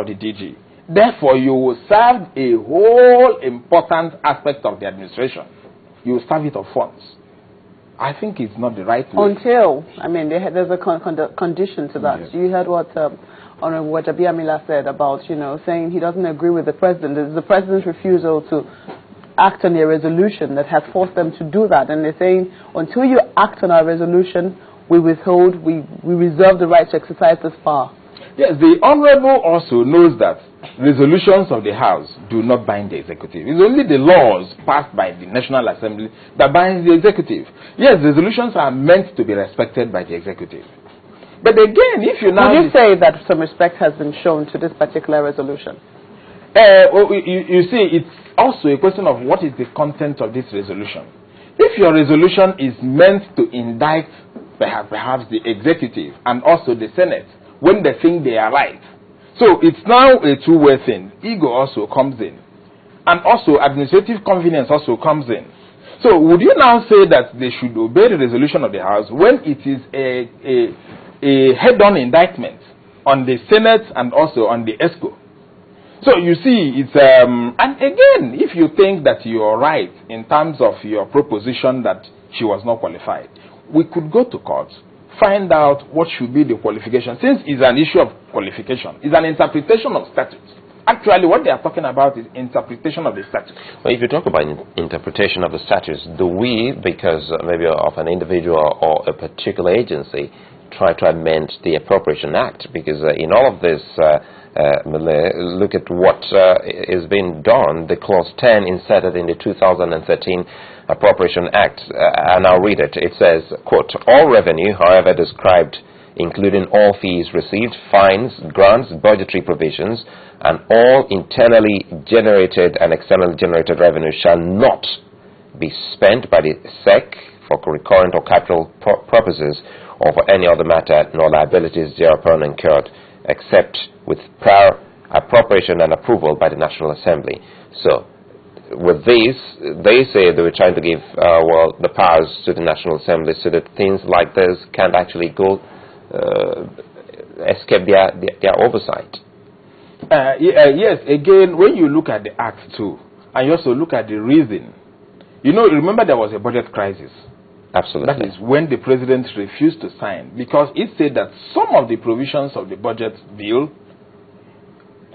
of the DG. Therefore, you will serve a whole important aspect of the administration. You will serve it of funds. I think it's not the right way. Until, I mean, there's a condition to that. Yes. You heard what Honorable Wajabiamila said about, saying he doesn't agree with the president. It's the president's refusal to act on a resolution that has forced them to do that. And they're saying, until you act on our resolution, we withhold, we reserve the right to exercise this power. Yes, the Honorable also knows that resolutions of the House do not bind the executive. It's only the laws passed by the National Assembly that binds the executive. Yes, resolutions are meant to be respected by the executive. But again, if you now... Would you say that some respect has been shown to this particular resolution? You see, it's also a question of what is the content of this resolution. If your resolution is meant to indict perhaps the executive and also the Senate when they think they are right, so it's now a two-way thing. Ego also comes in. And also administrative convenience also comes in. So would you now say that they should obey the resolution of the House when it is a head-on indictment on the Senate and also on the ESCO? So you see, it's and again, if you think that you are right in terms of your proposition that she was not qualified, we could go to court, find out what should be the qualification. Since it's an issue of qualification, it's an interpretation of statutes. Actually, what they are talking about is interpretation of the statutes. Well, if you talk about interpretation of the statutes, do we, because maybe of an individual or a particular agency, try to amend the Appropriation Act? Because in all of this, look at what is being done. The Clause 10 inserted in the 2013 Appropriation Act, and I'll read it. It says, quote, all revenue, however described, including all fees received, fines, grants, budgetary provisions, and all internally generated and externally generated revenue shall not be spent by the SEC for recurrent or capital purposes or for any other matter, nor liabilities thereupon incurred, except with prior appropriation and approval by the National Assembly. So, with these, they say they were trying to give, the powers to the National Assembly so that things like this can't actually go, escape their oversight. Yes, again, when you look at the Act too, and you also look at the reason, remember there was a budget crisis. Absolutely. That is when the president refused to sign, because it said that some of the provisions of the budget bill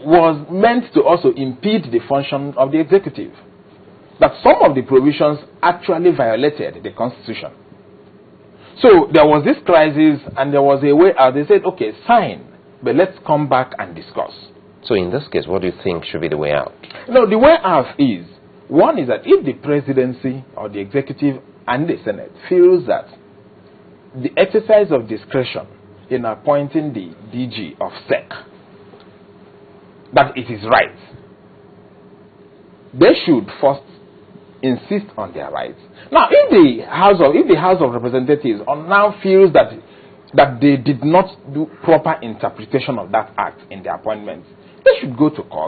was meant to also impede the function of the executive. That some of the provisions actually violated the Constitution. So there was this crisis and there was a way out. They said, okay, sign, but let's come back and discuss. So in this case, what do you think should be the way out? No, the way out is, one is that if the presidency or the executive and the Senate feels that the exercise of discretion in appointing the DG of SEC, that it is right, they should first insist on their rights. Now, if the House of Representatives now feels that they did not do proper interpretation of that act in their appointments, they should go to court